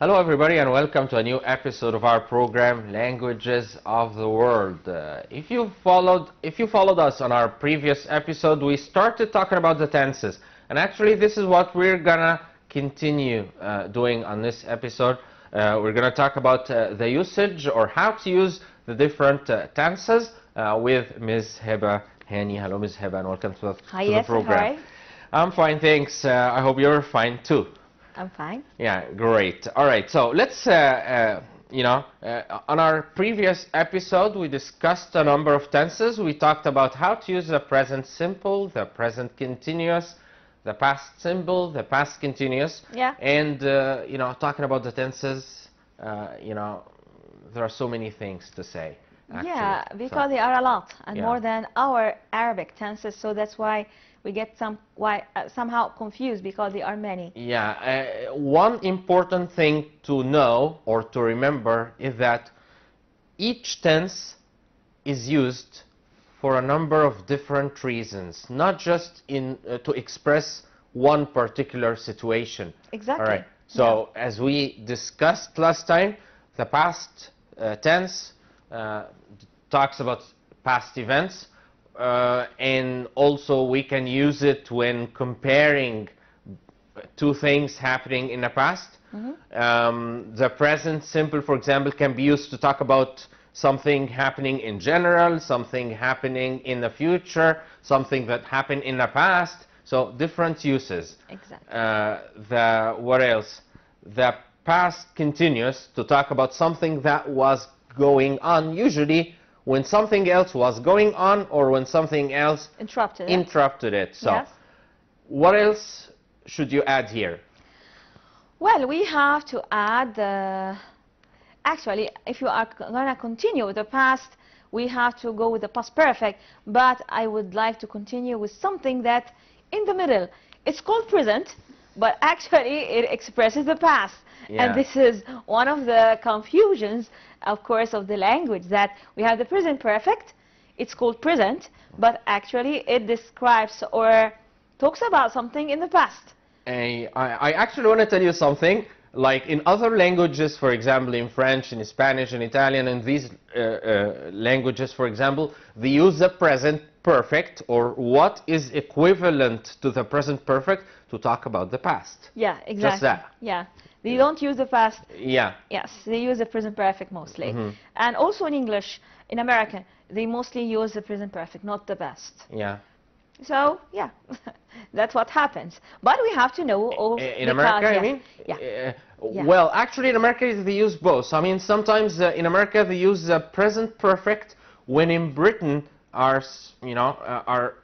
Hello everybody and welcome to a new episode of our program Languages of the World. If you followed us on our previous episode, we started talking about the tenses, and actually this is what we're gonna continue doing on this episode. We're gonna talk about the usage or how to use the different tenses with Ms. Heba Hany. Hello Ms. Heba and welcome to the program. Hi. I'm fine, thanks. I hope you're fine too. I'm fine. Yeah, great. All right, so let's, on our previous episode, we discussed a number of tenses. We talked about how to use the present simple, the present continuous, the past simple, the past continuous. Yeah. And, talking about the tenses, there are so many things to say. Actually. Yeah, because there are a lot and Yeah. more than our Arabic tenses, so that's why we get somehow confused because there are many. Yeah, one important thing to know or to remember is that each tense is used for a number of different reasons, not just to express one particular situation. Exactly. All right. So as we discussed last time, the past tense talks about past events. And also we can use it when comparing two things happening in the past. Mm-hmm. The present simple, for example, can be used to talk about something happening in general, something happening in the future, something that happened in the past. So different uses. Exactly. What else? The past continuous to talk about something that was going on, usually when something else was going on or when something else interrupted it. So, yes. What else should you add here? Well, we have to add, actually, if you are going to continue with the past, we have to go with the past perfect, but I would like to continue with something that in the middle. It's called present, but actually it expresses the past. Yeah. And this is one of the confusions, of course, of the language, that we have the present perfect, it's called present, but actually it describes or talks about something in the past. I actually want to tell you something. Like in other languages, for example, in French, in Spanish, in Italian, in these languages, for example, they use the present perfect or what is equivalent to the present perfect to talk about the past. Yeah, exactly. Just that. Yeah. They don't use the past. Yeah. Yes, they use the present perfect mostly. Mm-hmm. And also in English, in American, they mostly use the present perfect, not the past. Yeah. So, yeah, that's what happens. But we have to know all in America, yeah. I mean? Yeah. Well, actually in America they use both. I mean, sometimes in America they use the present perfect when in Britain are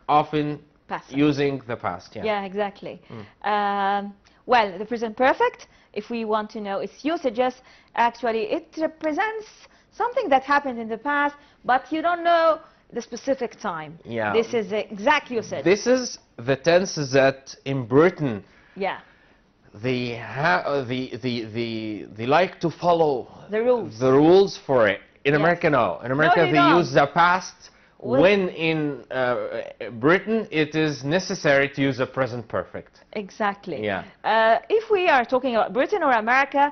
often Passive. using the past. Yeah. Yeah, exactly. Well, the present perfect, if we want to know its usages, actually it represents something that happened in the past, but you don't know the specific time. Yeah. This is the exact usage. This is the tenses that in Britain yeah. they like to follow the rules. The rules for it. In Yes. America, no. In America, No, they don't. use the past. When in Britain, it is necessary to use the present perfect. Exactly. Yeah. If we are talking about Britain or America,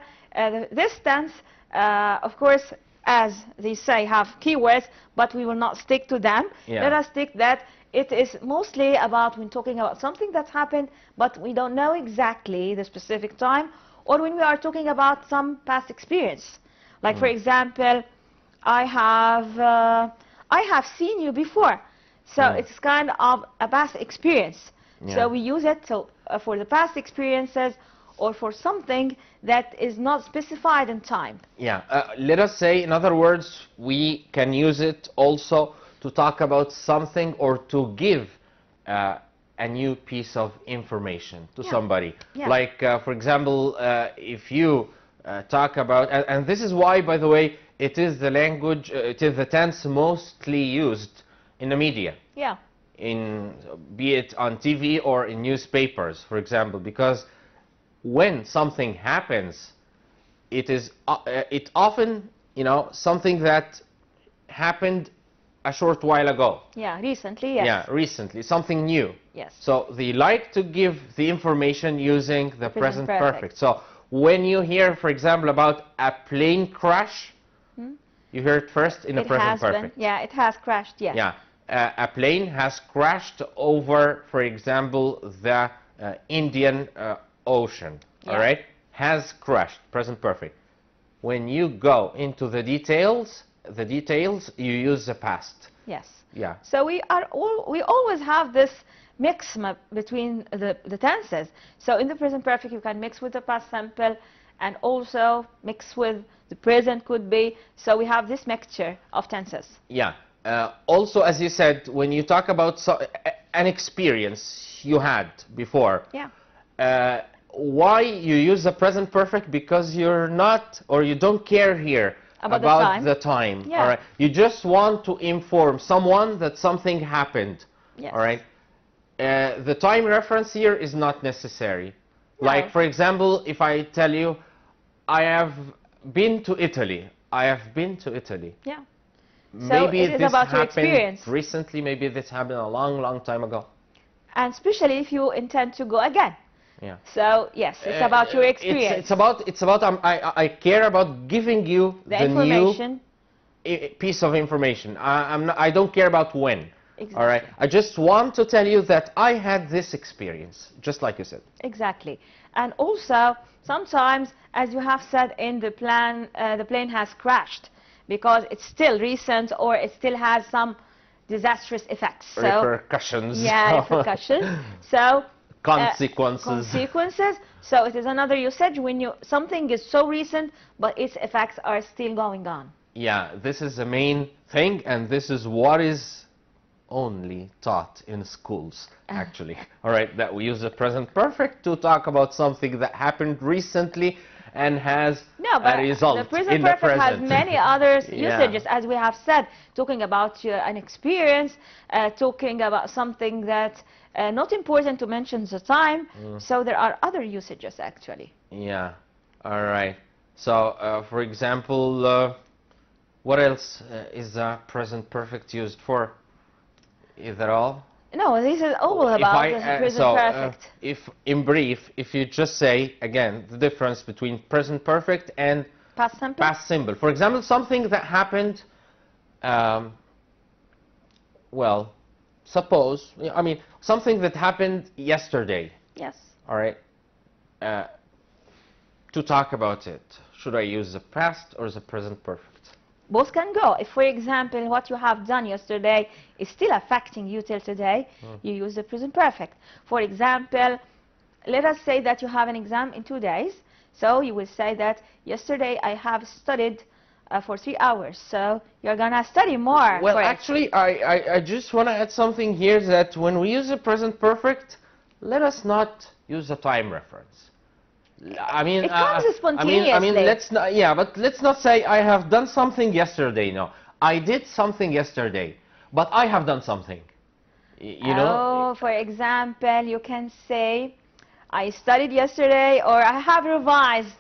this tense, of course, as they say, have keywords, but we will not stick to them. Yeah. Let us stick that it is mostly about when talking about something that happened, but we don't know exactly the specific time, or when we are talking about some past experience. Like, for example, I have seen you before. So it's kind of a past experience. Yeah. So we use it for the past experiences or for something that is not specified in time. Yeah. Let us say, in other words, we can use it also to talk about something or to give a new piece of information to somebody. Yeah. Like, for example, if you talk about, and this is why, by the way, it is the language, it is the tense mostly used in the media. Yeah. Be it on TV or in newspapers, for example, because when something happens, it often, something that happened a short while ago. Yeah, recently, yes. Yeah, recently, something new. Yes. So they like to give the information using the present perfect. So when you hear, for example, about a plane crash, you hear it first in the present perfect. Yeah, it has crashed, yes. Yeah, a plane has crashed over, for example, the Indian Ocean, all right? Has crashed, present perfect. When you go into the details, you use the past. Yes. Yeah. So we always have this mix between the tenses. So in the present perfect, you can mix with the past simple and also mix with the present could be. So we have this mixture of tenses. Yeah. Also, as you said, when you talk about an experience you had before, why you use the present perfect? Because you're not, or you don't care here about the time. Yeah. All right. You just want to inform someone that something happened. Yes. All right. The time reference here is not necessary. No. Like, for example, if I tell you, I have been to Italy. I have been to Italy. Yeah. Maybe so it is this about your happened experience. recently. Maybe this happened a long, long time ago. And especially if you intend to go again. Yeah. So yes, it's about your experience. It's about I care about giving you the information. New piece of information. I don't care about when. Exactly. All right. I just want to tell you that I had this experience, just like you said. Exactly. And also sometimes, as you have said in the plane has crashed because it's still recent or it still has some disastrous effects. So, repercussions. Yeah, repercussions. So consequences. So it is another usage when something is so recent, but its effects are still going on. Yeah, this is the main thing, and this is what is only taught in schools, actually. All right, that we use the present perfect to talk about something that happened recently and has a result the present in perfect the present. has many other usages, as we have said, talking about an experience, talking about something that not important to mention the time. So there are other usages actually. Yeah. All right. So, for example, what else is present perfect used for? Is that all? No, this is all about the present perfect. If, in brief, if you just say, again, the difference between present perfect and past simple. Past simple. For example, something that happened, well, suppose, I mean, something that happened yesterday. Yes. All right. To talk about it, should I use the past or the present perfect? Both can go. If, for example, what you have done yesterday is still affecting you till today, you use the present perfect. For example, let us say that you have an exam in 2 days. So you will say that yesterday I have studied for 3 hours. So you're going to study more. Well, actually, I just want to add something here that when we use the present perfect, let us not use the time reference. I mean, it comes spontaneously. I mean, let's not. Yeah, but let's not say I have done something yesterday. No, I did something yesterday, but I have done something. You know. Oh, for example, you can say, I studied yesterday, or I have revised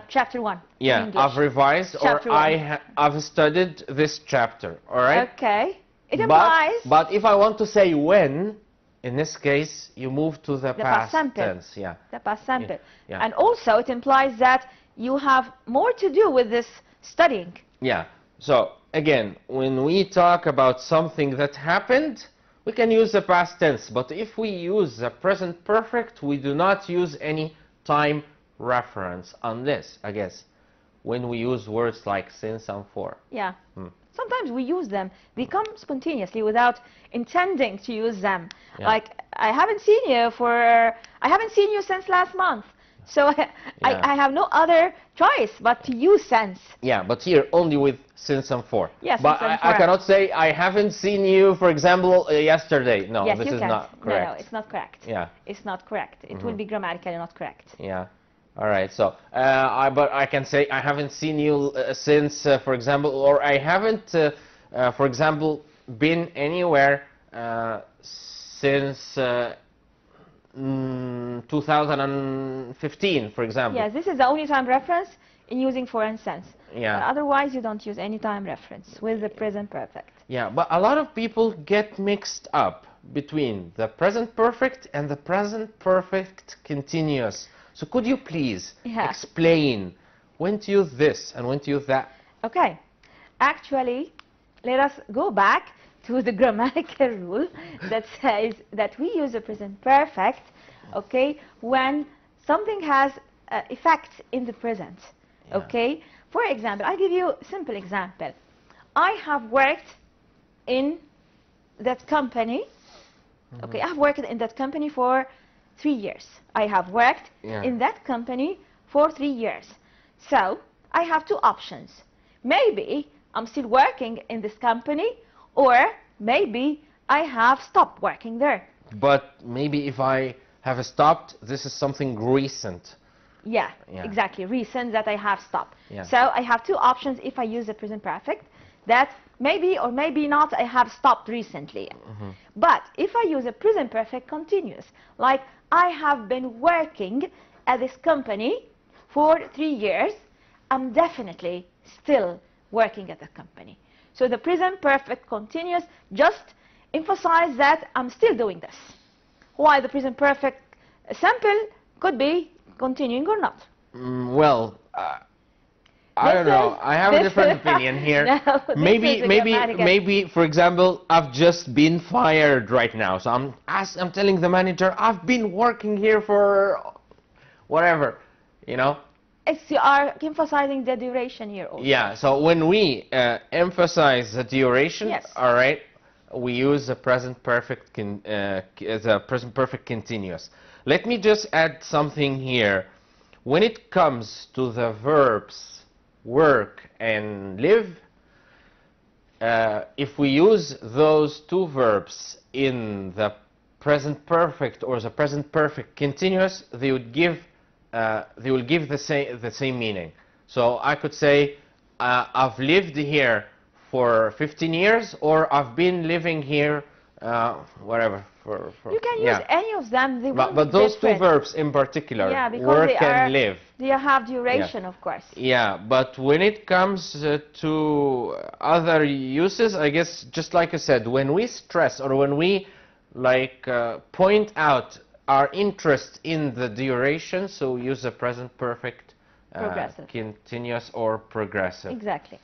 chapter 1. Yeah, I've revised, chapter or I've studied this chapter. All right. Okay. It implies. But if I want to say when. In this case, you move to the past tense. Yeah. The past simple. Yeah. And also, it implies that you have more to do with this studying. Yeah. So, again, when we talk about something that happened, we can use the past tense. But if we use the present perfect, we do not use any time reference unless, I guess, when we use words like since and for. Yeah. Sometimes we use them. They come spontaneously without intending to use them. Yeah. Like, I haven't seen you since last month. So I have no other choice but to use since. Yeah, but here only with since and for. Yes, but I cannot say I haven't seen you, for example, yesterday. No, yes, this is not correct. No, it's not correct. Yeah. It's not correct. It will be grammatically not correct. Yeah. All right, so but I can say I haven't seen you since, for example, or I haven't, for example, been anywhere since 2015, for example. Yes, this is the only time reference in using for and since. Yeah. But otherwise, you don't use any time reference with the present perfect. Yeah, but a lot of people get mixed up between the present perfect and the present perfect continuous. So could you please Yeah. explain when to use this and when to use that? Okay. Actually, let us go back to the grammatical rule that says that we use the present perfect, okay, when something has effects in the present, Yeah. okay? For example, I'll give you a simple example. I have worked in that company, okay, I've worked in that company for 3 years. I have worked Yeah. in that company for 3 years. So, I have two options. Maybe I'm still working in this company, or maybe I have stopped working there. But maybe if I have stopped, this is something recent. Yeah, Yeah. exactly, recent that I have stopped. Yeah. So I have two options if I use the present perfect, that maybe or maybe not I have stopped recently. But if I use a present perfect continuous, like I have been working at this company for 3 years, I'm definitely still working at the company. So the present perfect continuous just emphasize that I'm still doing this. Why the present perfect simple could be continuing or not. Well, I don't know. I have a different opinion here. No, this is a grammatical- Maybe, for example, I've just been fired right now. So I'm telling the manager, I've been working here for whatever, you know? You are emphasizing the duration here also. Yeah, so when we emphasize the duration, Yes. all right, we use the present perfect continuous. Let me just add something here. When it comes to the verbs work and live, if we use those two verbs in the present perfect or the present perfect continuous, they will give the same meaning. So I could say I've lived here for 15 years, or I've been living here whatever. You can use any of them. They won't But be those two different. verbs in particular, Yeah, because work they and live. They have duration, of course. Yeah, but when it comes to other uses, I guess, just like I said, when we stress or when we point out our interest in the duration, so use the present perfect, Progressive. continuous or progressive. Exactly.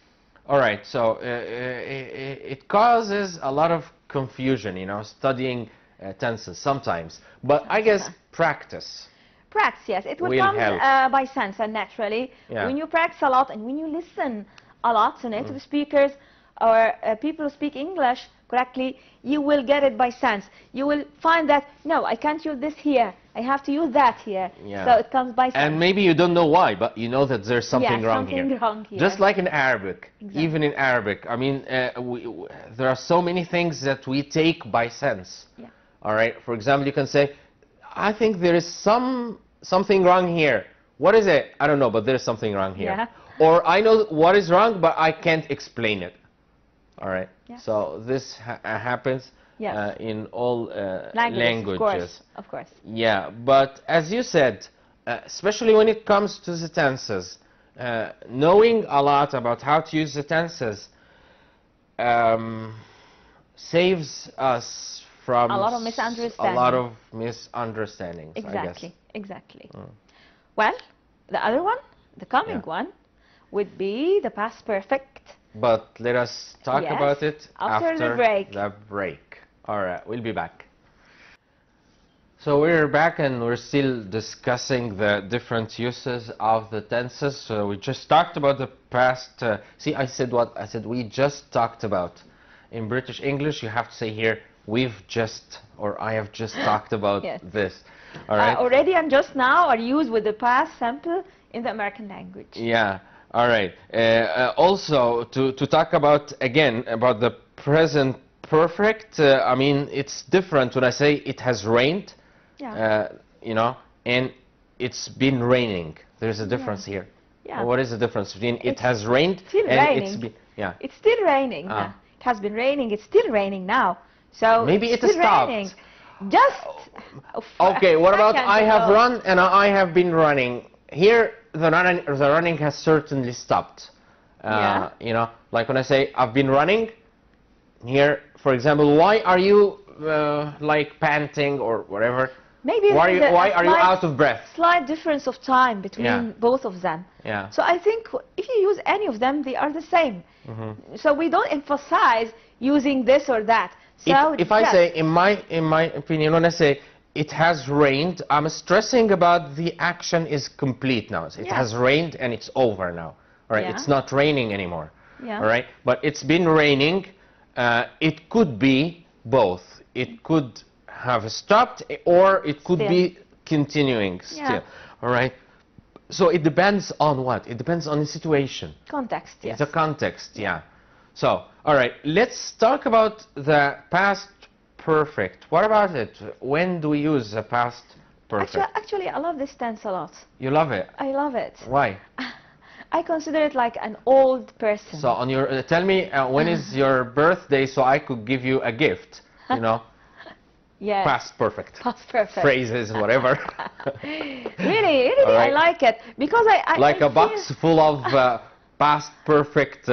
All right, so it causes a lot of confusion, you know, studying tenses sometimes. But I guess practice. Practice, yes. It will Will come help. by sense and naturally. Yeah. When you practice a lot and when you listen a lot to native speakers or people who speak English correctly, you will get it by sense. You will find that, no, I can't use this here. I have to use that here. Yeah. So it comes by sense. And maybe you don't know why, but you know that there's something wrong here. something wrong here. Just like in Arabic, Exactly. even in Arabic, I mean, there are so many things that we take by sense. Yeah. All right. For example, you can say, "I think there is something wrong here." What is it? I don't know, but there is something wrong here. Yeah. Or I know what is wrong, but I can't explain it. All right. Yeah. So this happens Yes. in all languages. Of course. Yeah, but as you said, especially when it comes to the tenses, knowing a lot about how to use the tenses saves us from A lot of misunderstandings, I guess. Exactly. Exactly. Well, the other one, the coming Yeah. one, would be the past perfect. But let us talk Yes, about it after the break. the break. All right, we'll be back. So we're back and we're still discussing the different uses of the tenses. So we just talked about the past. See, I said what? I said we just talked about. In British English, you have to say here, we've just, or I have just talked about Yes. this. All right? Already and just now are used with the past simple in the American language. Yeah. All right. Also, to talk about, again, about the present perfect, I mean, it's different when I say it has rained, Yeah. you know, and it's been raining. There's a difference here. Yeah. What is the difference between it It's has rained still and raining. it's been, yeah. It's still raining. Ah. It has been raining. It's still raining now. So Maybe it's it still stopped. raining. Just. Okay, what about second I have ago. run and I have been running? Here, the running has certainly stopped. Yeah. You know, like when I say I've been running, here, for example, why are you like panting or whatever? maybe Why are you out of breath? Slight difference of time between both of them. Yeah. So I think if you use any of them, they are the same. So we don't emphasize using this or that. So if I say, in my opinion, when I say it has rained, I'm stressing about the action is complete now. So it has rained and it's over now. All right, it's not raining anymore. Yeah. All right, but it's been raining. It could be both. It could have stopped, or it could be continuing still. All right. So it depends on what? It depends on the situation. Context. Yes. It's a context. Yeah. So, all right, let's talk about the past perfect. What about it? When do we use the past perfect? Actually, I love this tense a lot. You love it? I love it. Why? I consider it like an old person. So, on your tell me when is your birthday, so I could give you a gift. You know. Yes. Past perfect. Past perfect. Phrases, whatever. Really, right. I like it because I like a box full of past perfect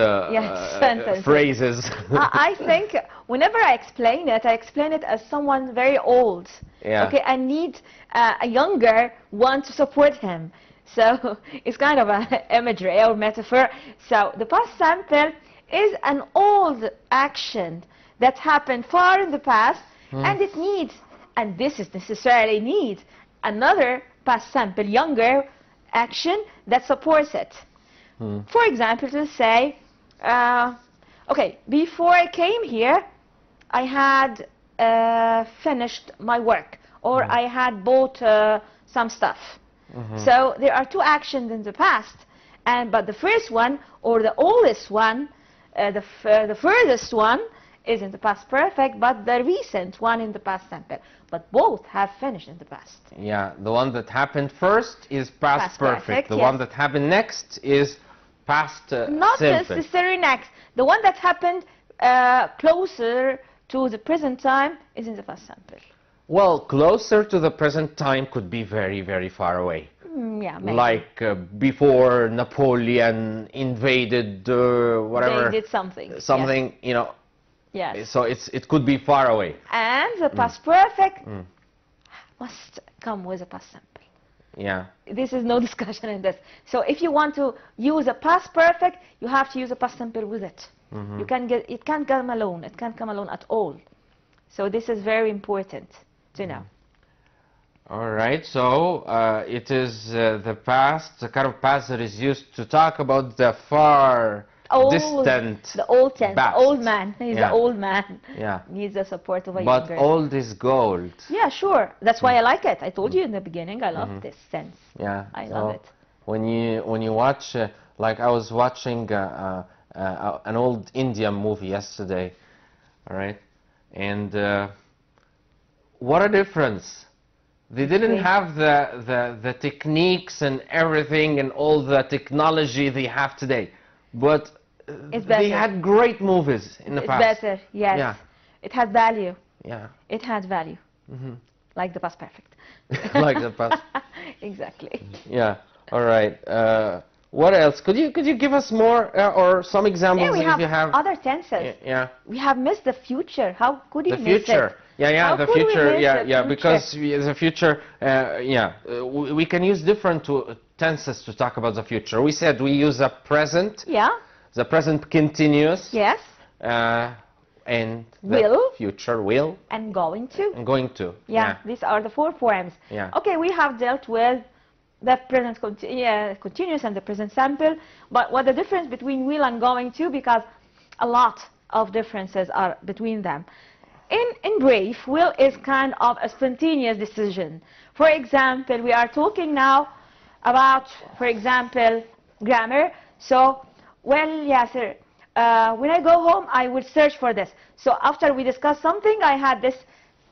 phrases. I think whenever I explain it as someone very old. Yeah. Okay, I need a younger one to support him. So it's kind of an imagery or metaphor. So the past simple is an old action that happened far in the past, and it needs, and this is necessarily needs, another past simple, younger action that supports it. For example, to say, okay, before I came here, I had finished my work, or I had bought some stuff. So there are two actions in the past, but the first one, or the oldest one, the furthest one, is in the past perfect, but the recent one in the past simple. But both have finished in the past. Yeah, the one that happened first is past perfect. The one that happened next is past Not simple. necessarily next. The one that happened closer to the present time is in the past simple. Well, closer to the present time could be very, very far away. Yeah, maybe. Like before Napoleon invaded whatever. They did something. Something, you know. Yes. So it could be far away. And the past perfect must come with a past simple. Yeah. This is no discussion in this. So if you want to use a past perfect, you have to use a past simple with it. You can it can't come alone. It can't come alone at all. So this is very important to know. All right. So it is the past, the kind of past that is used to talk about the far distant. The old tense, the old man. He's the old man. Yeah. Needs the support of a but younger. old is gold. Yeah, sure. That's why I like it. I told you in the beginning, I love this sense. Yeah. I love it. When you watch, like I was watching an old Indian movie yesterday, all right, and what a difference. They didn't have the techniques and everything and all the technology they have today, but they had great movies in the past. It's better, yes. Yeah. It had value. Yeah. It had value. Like the past perfect. Like the past. Exactly. Yeah. All right. What else? Could you give us more or some examples Yeah, if you have other tenses. Yeah. We have missed the future. How could you The miss future. it? Yeah, the future. Yeah, because the future. We can use different tenses to talk about the future. We said we use a present. Yeah. The present continuous. Yes. And the Will. future will. And going to. And going to. Yeah, these are the 4 forms. Yeah. Okay, we have dealt with the present continuous and the present simple, but what the difference between will and going to, because a lot of differences are between them. In brief, will is kind of a spontaneous decision. For example, we are talking now about, for example, grammar. So, well, Yasser, when I go home, I will search for this. So after we discuss something, I had this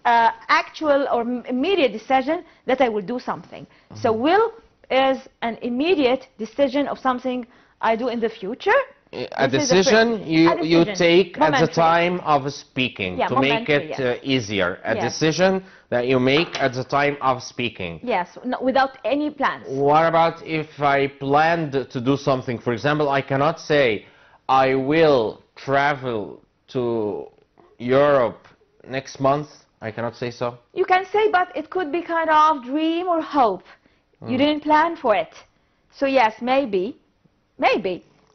actual or immediate decision that I will do something. So will is an immediate decision of something I do in the future. A decision you take at the time of speaking to make it easier. A decision that you make at the time of speaking. Yes, no, without any plans. What about if I planned to do something? For example, I cannot say, I will travel to Europe next month. I cannot say so. You can say, but it could be kind of dream or hope. You didn't plan for it. So yes, maybe,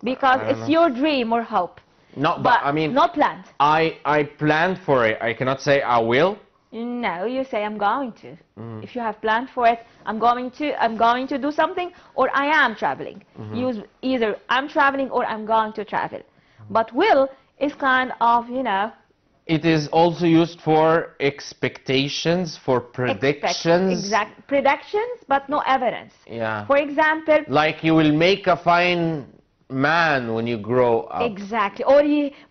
because I don't it's know. your dream or hope. No, but I mean, not planned. I planned for it. I cannot say I will. No, you say I'm going to. If you have planned for it, I'm going to do something, or I am traveling. Use either I'm traveling or I'm going to travel. But will is kind of, you know. It is also used for expectations, for predictions. Exact predictions, but no evidence. Yeah. For example, Like you will make a fine man when you grow up. exactly. Or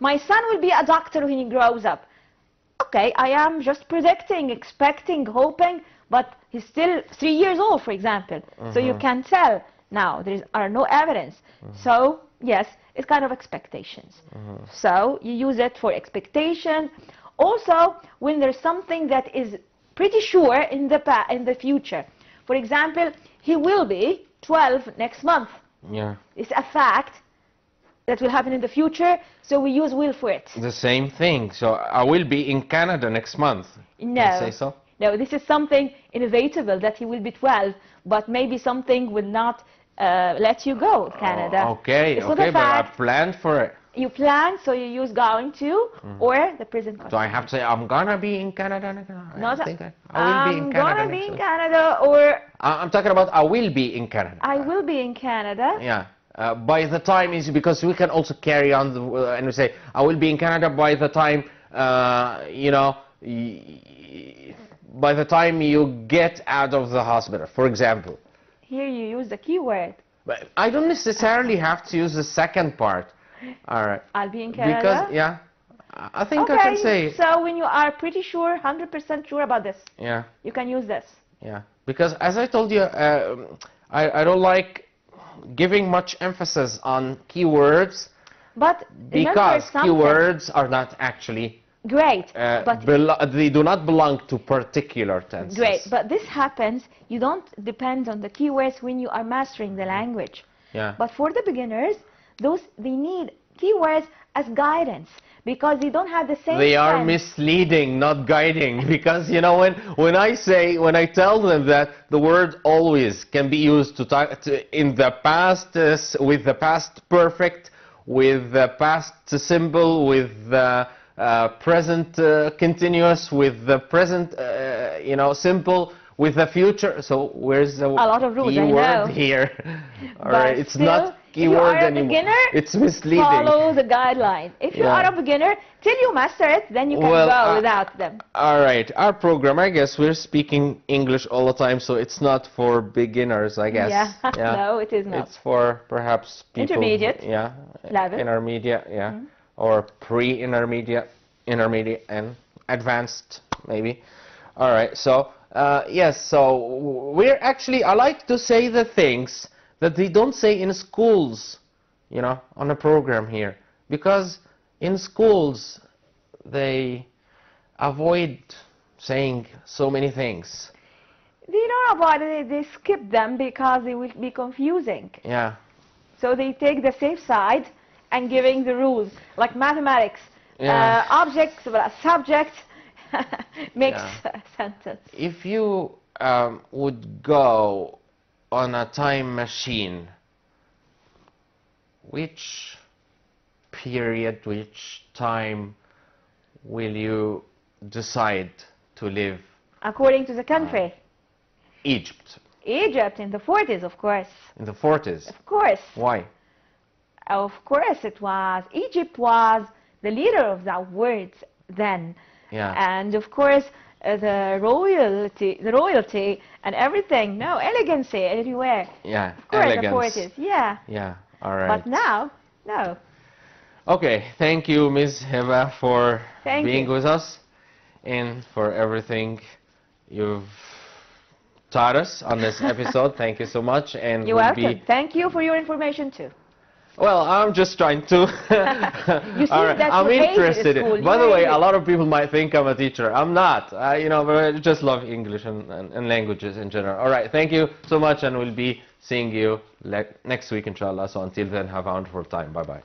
my son will be a doctor when he grows up. Okay, I am just predicting, expecting, hoping, but he's still 3 years old, for example. So you can tell now there are no evidence. So yes, it's kind of expectations. So you use it for expectation. Also, when there's something that is pretty sure in the future. For example, he will be 12 next month. Yeah. It's a fact that will happen in the future, so we use will for it. The same thing. So I will be in Canada next month. No. Can I say so? No, this is something inevitable that he will be 12, but maybe something will not let you go to Canada. Okay, It's not okay, a but I fact. planned for it. You plan, so you use going to or the present So continuous. I have to say I'm gonna be in Canada next month. Not I think I will be in Canada I'm gonna be next in month. Canada, or I'm talking about I will be in Canada. I will be in Canada. Yeah. By the time is because we can also carry on and we say I will be in Canada by the time you know by the time you get out of the hospital, for example. Here you use the keyword. But I don't necessarily have to use the second part. All right. I'll be in Canada. Because yeah, I think okay, I can say so when you are pretty sure, 100% sure about this, yeah, you can use this. yeah. Because as I told you, I don't like giving much emphasis on keywords But remember because something. keywords are not actually Great, but they do not belong to particular tenses. great, but this happens. You don't depend on the keywords when you are mastering the language. Yeah. But for the beginners, they need keywords as guidance because they don't have the same. They are sense. misleading, not guiding, because you know when I tell them that the word always can be used in the past with the past perfect, with the past simple, with the present continuous, with the present you know simple, with the future. So where's the A lot of rules, I keyword know. here? All But right, it's still, not if you keyword are a anymore. beginner, It's misleading. follow the guidelines. If you Yeah. are a beginner, till you master it, then you can Well, go without them. All right, our program, I guess we're speaking English all the time, so it's not for beginners, I guess. Yeah. No, it is not. It's for perhaps people. Intermediate Yeah. level. Intermediate, yeah. Or pre-intermediate, intermediate, and advanced, maybe. All right, so, yes, so I like to say the things that they don't say in schools, you know, on a program here. Because in schools, they avoid saying so many things. They don't avoid it, they skip them because they will be confusing. Yeah. So they take the safe side and giving the rules, like mathematics. Yeah. Objects, subject, makes Yeah. a sentence. If you would go on a time machine, which period, which time will you decide to live? According to the country. Egypt. Egypt in the 40s, of course. In the 40s. Of course. Why? Of course it was. Egypt was the leader of the world then. Yeah. And of course the royalty and everything. No, elegancy everywhere. Yeah. Of course, Elegance. the 40s. Yeah. Yeah. All right. But now, no. Okay. Thank you, Ms. Heba, for Thank being you. with us and for everything you've taught us on this episode. Thank you so much. And You're we'll welcome. Thank you for your information too. Well, I'm just trying to. You see All right, that I'm you hated interested. school. By You the way, hated a it. lot of people might think I'm a teacher. I'm not. You know, but I just love English and languages in general. All right, thank you so much, and we'll be seeing you next week, inshallah. So until then, have a wonderful time. Bye bye.